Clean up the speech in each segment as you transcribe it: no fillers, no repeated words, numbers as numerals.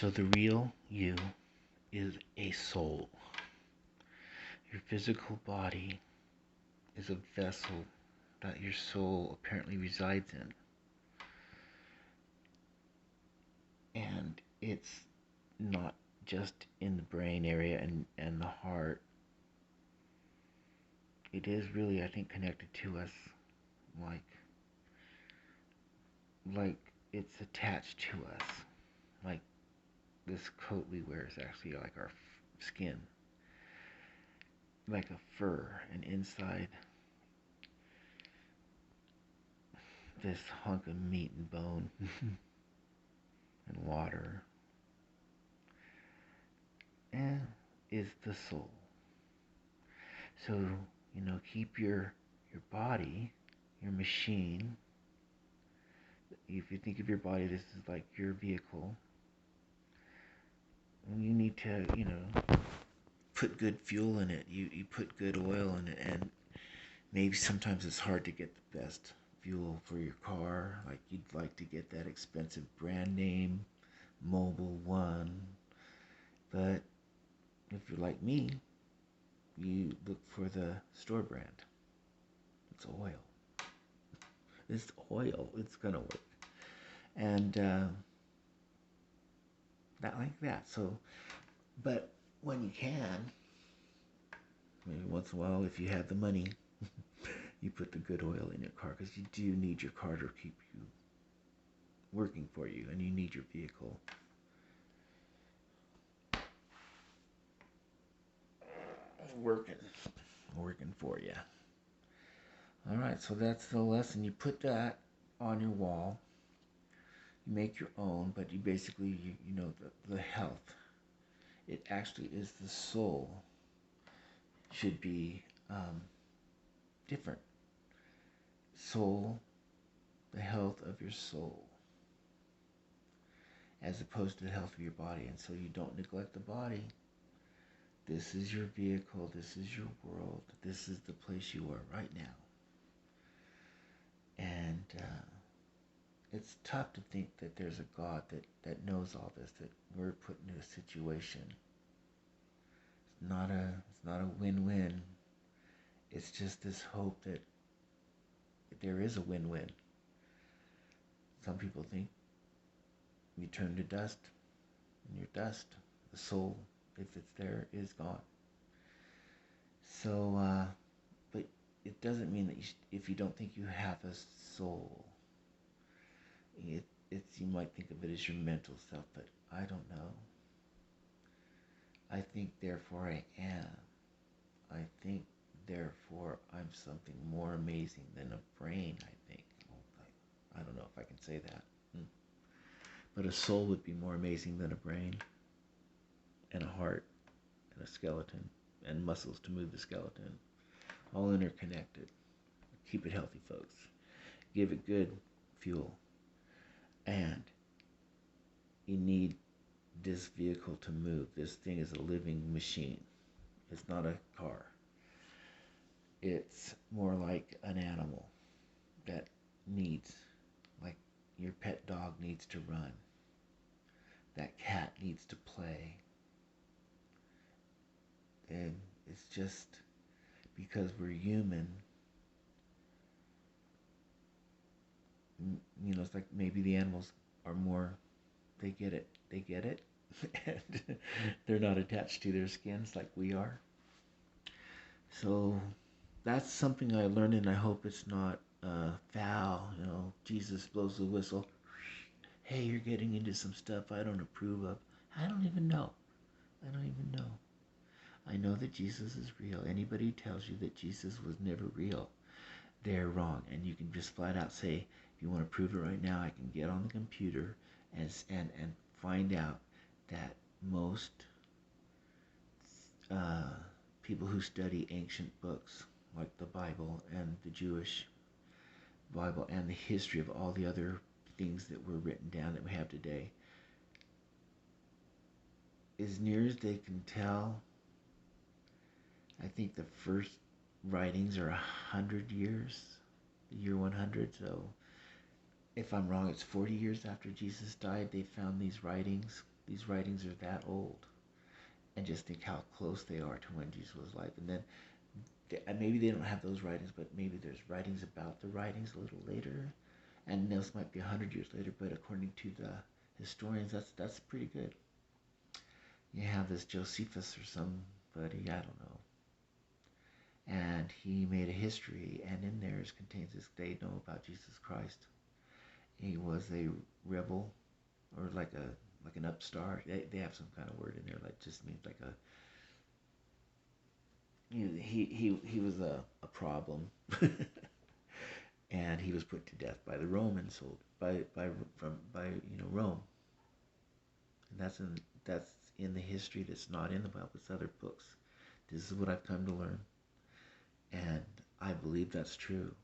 So the real you is a soul. Your physical body is a vessel that your soul apparently resides in. And it's not just in the brain area and the heart. It is really, I think, connected to us like like it's attached to us. Like this coat we wear is actually like our skin. Like a fur, and inside this hunk of meat and bone and water and is the soul. So, keep your body, your machine. If you think of your body, this is like your vehicle. And you need to, put good fuel in it. You put good oil in it, and maybe sometimes it's hard to get the best fuel for your car. Like you'd like to get that expensive brand name Mobil 1, but if you're like me, you look for the store brand. It's oil. It's oil. It's gonna work, and not like that. So, but when you can, maybe once in a while, if you have the money, you put the good oil in your car, because you do need your car to keep you working for you, and you need your vehicle working for you. All right, so that's the lesson. You put that on your wall. You make your own, but you basically, the health. It actually is the soul. Should be different. Soul, the health of your soul, as opposed to the health of your body. And so you don't neglect the body. This is your vehicle. This is your world. This is the place you are right now. And it's tough to think that there's a God that knows all this, that we're put into a situation. It's not a win-win. It's just this hope that there is a win-win. Some people think you turn to dust, and you're dust. The soul, if it's there, is gone. So, but it doesn't mean that if you don't think you have a soul, you might think of it as your mental self, but I don't know. I think, therefore I am. I think, therefore I'm something more amazing than a brain, I think. I don't know if I can say that. But a soul would be more amazing than a brain, and a heart, and a skeleton, and muscles to move the skeleton. All interconnected. Keep it healthy, folks. Give it good fuel. And you need this vehicle to move. This thing is a living machine. It's not a car. It's more like an animal that needs, like your pet dog needs to run. That cat needs to play. And it's just because we're human. It's like maybe the animals are more, they get it, and they're not attached to their skins like we are. So that's something I learned, and I hope it's not foul. Jesus blows the whistle. Hey, you're getting into some stuff I don't approve of. I don't even know. I know that Jesus is real. Anybody who tells you that Jesus was never real, they're wrong. And you can just flat out say, if you want to prove it right now, I can get on the computer and find out that most people who study ancient books like the Bible and the Jewish Bible and the history of all the other things that were written down that we have today, as near as they can tell, I think the first writings are 100 years, the year 100. So if I'm wrong, it's 40 years after Jesus died, they found these writings. These writings are that old. And just think how close they are to when Jesus was alive. And then maybe they don't have those writings, but maybe there's writings about the writings a little later. And those might be 100 years later, but according to the historians, that's pretty good. You have this Josephus or somebody, I don't know, and he made a history, and in there it contains this. They know about Jesus Christ. He was a rebel, or like an upstart. They have some kind of word in there, like just means like a. He was a problem, and he was put to death by the Romans, sold by Rome, and that's in the history that's not in the Bible. It's other books. This is what I've come to learn, and I believe that's true.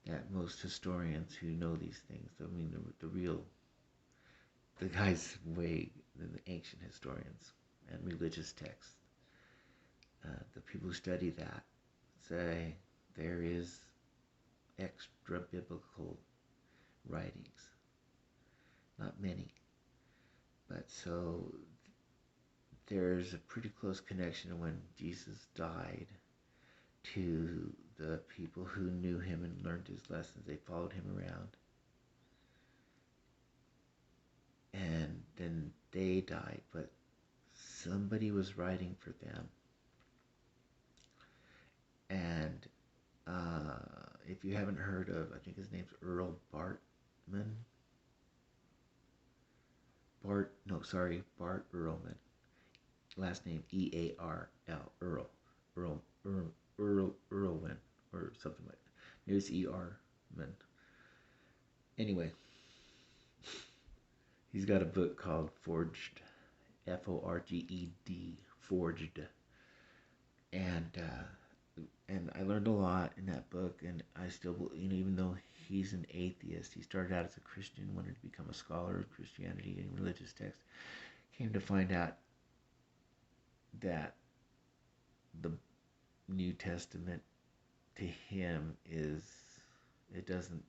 That most historians who know these things, I mean the guys way the ancient historians and religious texts, the people who study that say there is extra biblical writings, not many, but so there's a pretty close connection when Jesus died to the people who knew him and learned his lessons. They followed him around. And then they died, but somebody was writing for them. And if you haven't heard of, I think his name's Earl Bartman. Bart Earlman. Last name E-A-R-L, Earl. Earlman, or something like that. Maybe it's E-R-man. Anyway, he's got a book called Forged, F-O-R-G-E-D, Forged. And I learned a lot in that book, and I still, even though he's an atheist, he started out as a Christian, wanted to become a scholar of Christianity and religious texts, came to find out that the New Testament to him it doesn't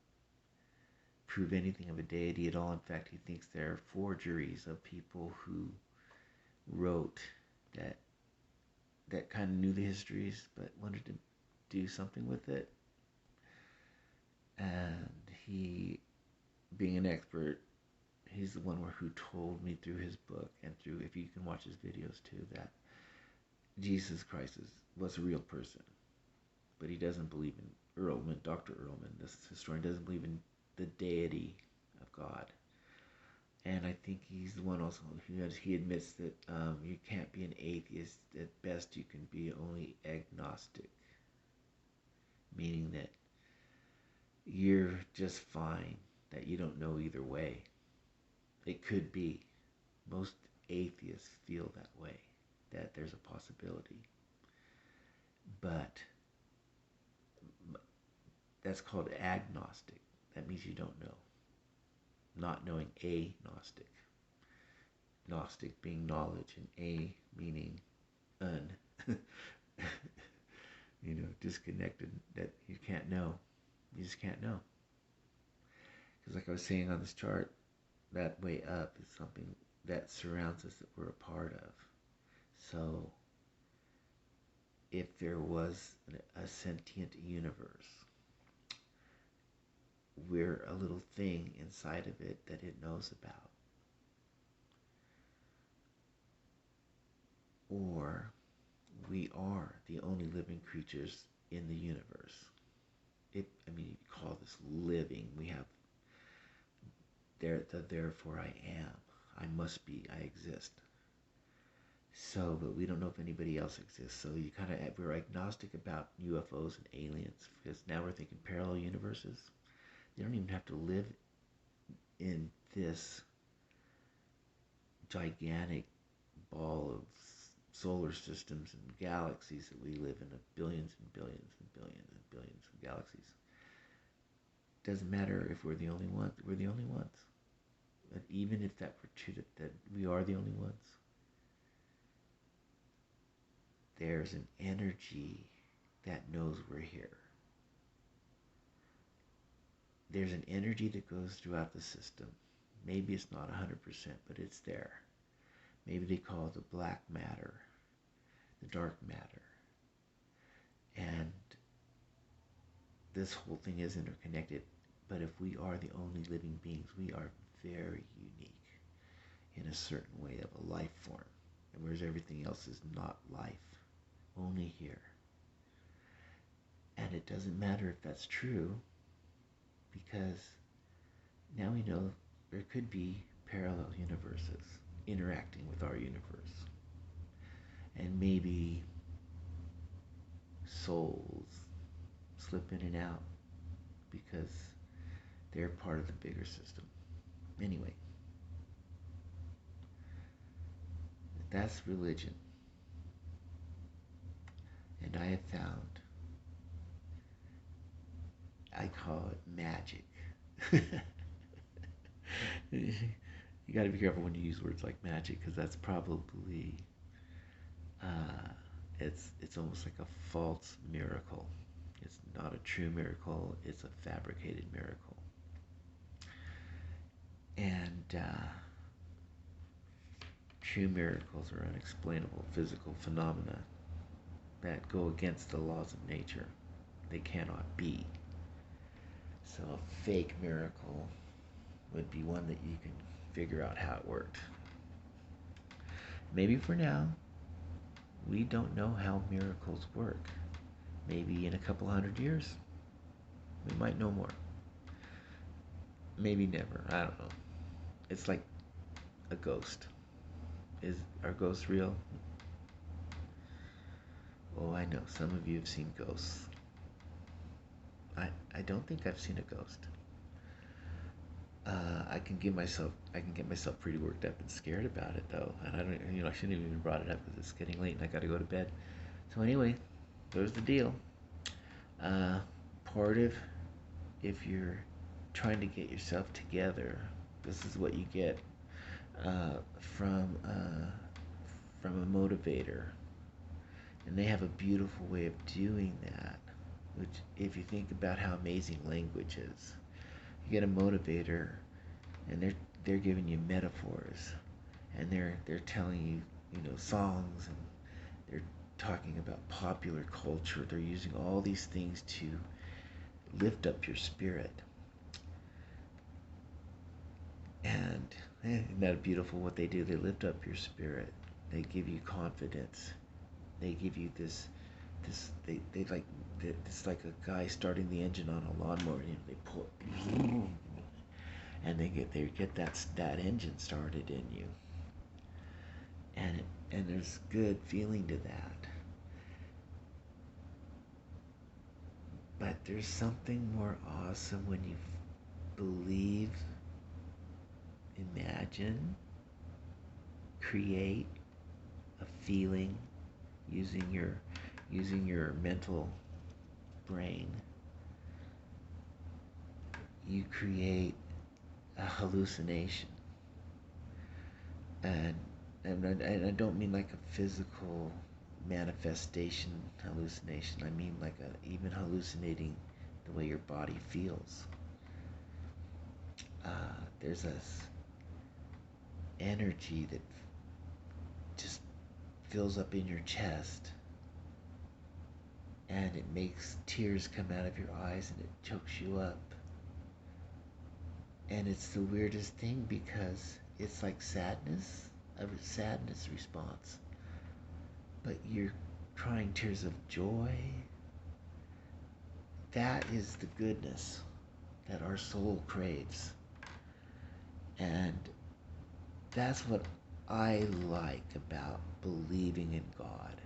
prove anything of a deity at all. In fact, he thinks they're forgeries of people who wrote that kind of knew the histories but wanted to do something with it. And he, being an expert, he's the one who told me through his book and through, if you can watch his videos too, that Jesus Christ was a real person. But he doesn't believe in Earlman, Dr. Earlman, this historian, doesn't believe in the deity of God. And I think he's the one also he admits that you can't be an atheist. At best, you can be only agnostic, meaning that you're just fine, that you don't know either way. It could be. Most atheists feel that way, that there's a possibility. But that's called agnostic. That means you don't know. Not knowing agnostic. Gnostic being knowledge, and a meaning disconnected, that you can't know. You just can't know. Because like I was saying on this chart, that way up is something that surrounds us, that we're a part of. So if there was a sentient universe, we're a little thing inside of it that it knows about. Or we are the only living creatures in the universe. You call this living. We have therefore I am. I must be. I exist. So, but we don't know if anybody else exists. So we're agnostic about UFOs and aliens, because now we're thinking parallel universes. They don't even have to live in this gigantic ball of solar systems and galaxies that we live in, of billions and billions and billions and billions of galaxies. Doesn't matter if we're the only ones. We're the only ones. But even if that were true, that we are the only ones, there's an energy that knows we're here. There's an energy that goes throughout the system. Maybe it's not 100%, but it's there. Maybe they call it the black matter, the dark matter. And this whole thing is interconnected. But if we are the only living beings, we are very unique in a certain way of a life form. And whereas everything else is not life, only here. And it doesn't matter if that's true, because now we know there could be parallel universes interacting with our universe. And maybe souls slip in and out because they're part of the bigger system. Anyway, that's religion. And I have found, I call it magic. You got to be careful when you use words like magic, because that's probably it's almost like a false miracle. It's not a true miracle. It's a fabricated miracle. And true miracles are unexplainable physical phenomena that go against the laws of nature. They cannot be. So a fake miracle would be one that you can figure out how it worked. Maybe for now, we don't know how miracles work. Maybe in a couple hundred years, we might know more. Maybe never. I don't know. It's like a ghost. Are ghosts real? Oh, I know. Some of you have seen ghosts. I don't think I've seen a ghost. I can get myself pretty worked up and scared about it though, and I shouldn't have even brought it up because it's getting late and I got to go to bed. So anyway, there's the deal. Part of, if you're trying to get yourself together, this is what you get from a motivator, and they have a beautiful way of doing that. Which, if you think about how amazing language is, you get a motivator, and they're giving you metaphors, and they're telling you songs, and they're talking about popular culture. They're using all these things to lift up your spirit. And isn't that beautiful what they do? They lift up your spirit. They give you confidence. They give you this they like, it's like a guy starting the engine on a lawnmower. They pull, and they get that engine started in you, and there's good feeling to that. But there's something more awesome when you believe, imagine, create a feeling using your mental brain. You create a hallucination, and I don't mean like a physical manifestation hallucination. I mean like even hallucinating the way your body feels. There's this energy that just fills up in your chest, and it makes tears come out of your eyes, and it chokes you up. And it's the weirdest thing, because it's like sadness, a sadness response, but you're crying tears of joy. That is the goodness that our soul craves. And that's what I like about believing in God.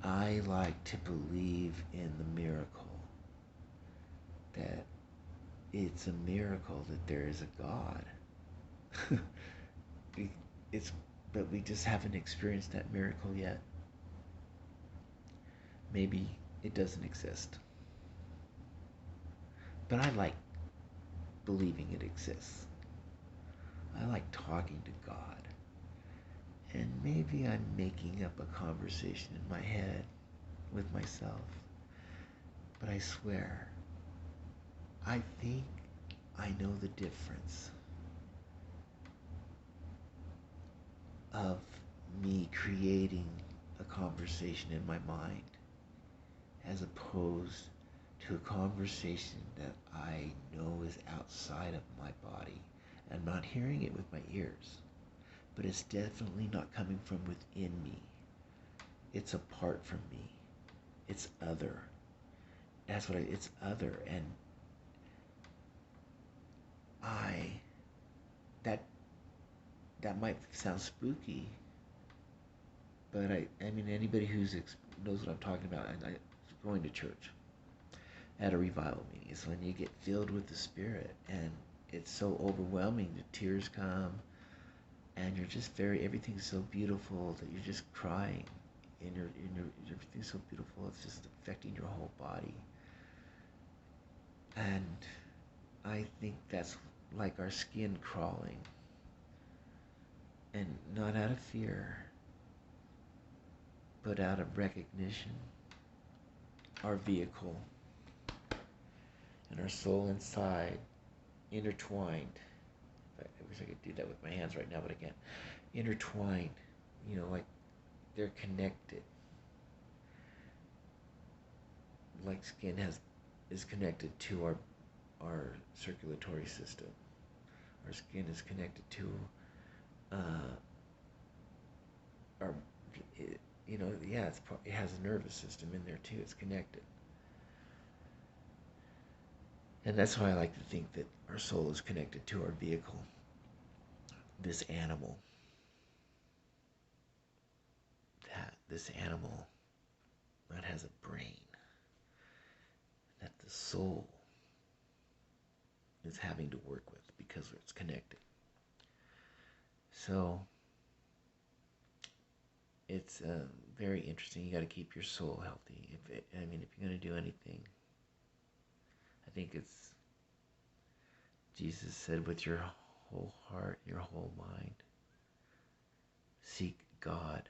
I like to believe in the miracle, that it's a miracle that there is a God. But we just haven't experienced that miracle yet. Maybe it doesn't exist. But I like believing it exists. I like talking to God. And maybe I'm making up a conversation in my head with myself. But I swear, I think I know the difference of me creating a conversation in my mind as opposed to a conversation that I know is outside of my body. I'm not hearing it with my ears, but it's definitely not coming from within me. It's apart from me. It's other. It's other. And I, that, that might sound spooky, but I mean, anybody knows what I'm talking about, and I going to church at a revival meeting is when you get filled with the Spirit, and it's so overwhelming. The tears come, and you're just everything's so beautiful that you're just crying, and everything's so beautiful. It's just affecting your whole body, and I think that's like our skin crawling, and not out of fear, but out of recognition. Our vehicle and our soul inside intertwined. I wish I could do that with my hands right now, but I can't. Intertwined, like they're connected. Like skin is connected to our circulatory system. Our skin is connected to our, it has a nervous system in there too. It's connected. And that's why I like to think that our soul is connected to our vehicle, this animal. This animal that has a brain, that the soul is having to work with because it's connected. So it's very interesting. You got to keep your soul healthy. If you're going to do anything, I think it's Jesus said, with your whole heart, your whole mind, seek God.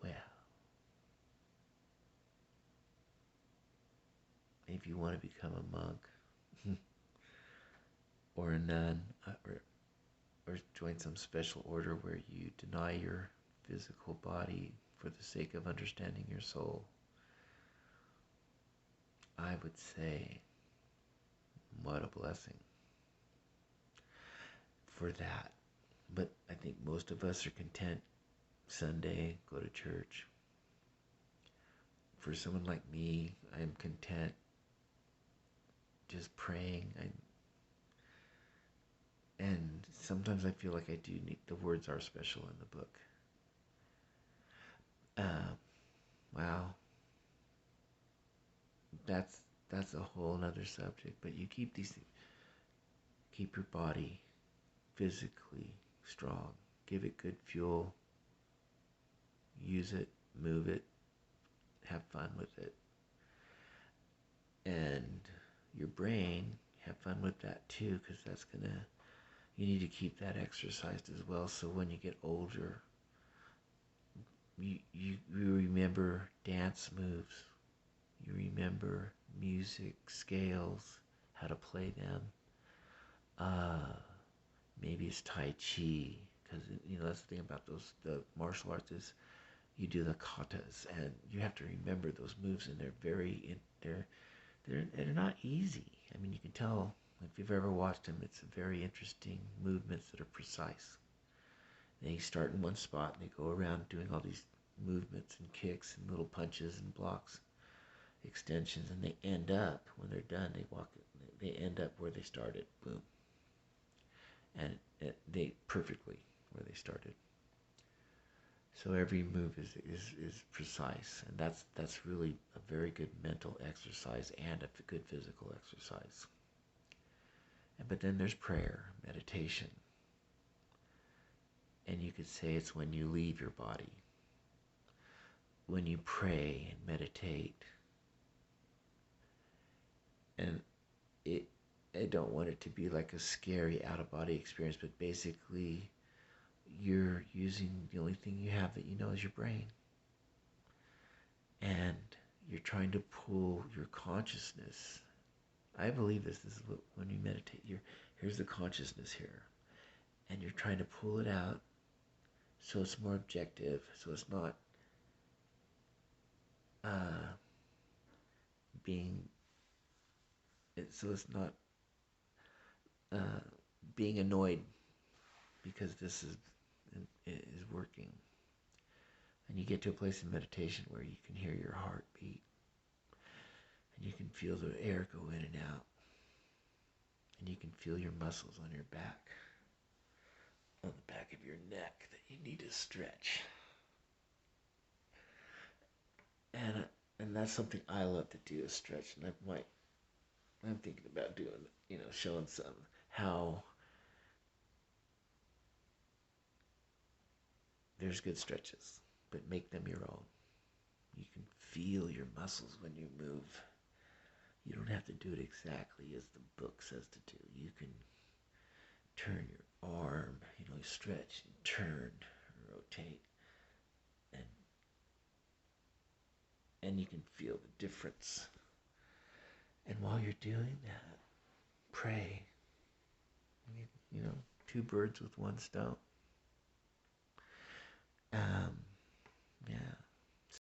Well, if you want to become a monk or a nun or join some special order where you deny your physical body for the sake of understanding your soul, I would say, what a blessing for that. But I think most of us are content Sunday, go to church. For someone like me, I'm content just praying. And sometimes I feel like I do need, the words are special in the book. Wow. That's a whole other subject, but you keep your body physically strong. Give it good fuel. Use it, move it, have fun with it. And your brain, have fun with that too, because you need to keep that exercised as well, so when you get older, you remember dance moves, you remember music, scales, how to play them. Maybe it's Tai Chi, because that's the thing about the martial arts is you do the katas, and you have to remember those moves, and they're not easy. I mean, you can tell if you've ever watched them. It's very interesting movements that are precise. They start in one spot and they go around doing all these movements and kicks and little punches and blocks, extensions, and they end up, when they're done, they end up where they started. Boom. And they perfectly where they started. So every move is precise, and that's really a very good mental exercise and a good physical exercise. But then there's prayer, meditation. And you could say it's when you leave your body. When you pray and meditate. And I don't want it to be like a scary out-of-body experience, but basically you're using the only thing you have that you know is your brain. And you're trying to pull your consciousness I believe this. This is what when you meditate, here's the consciousness here, and you're trying to pull it out so it's more objective, so it's not uh, being, so it's not uh, being annoyed because this is working. And you get to a place in meditation where you can hear your heart beat, and you can feel the air go in and out, and you can feel your muscles on your back, on the back of your neck that you need to stretch. And and that's something I love to do is stretch, and I'm thinking about doing, showing some how there's good stretches, but make them your own. You can feel your muscles when you move. You don't have to do it exactly as the book says to do. You can turn your arm, stretch and turn, rotate, and you can feel the difference. And while you're doing that, pray. You know, two birds with one stone.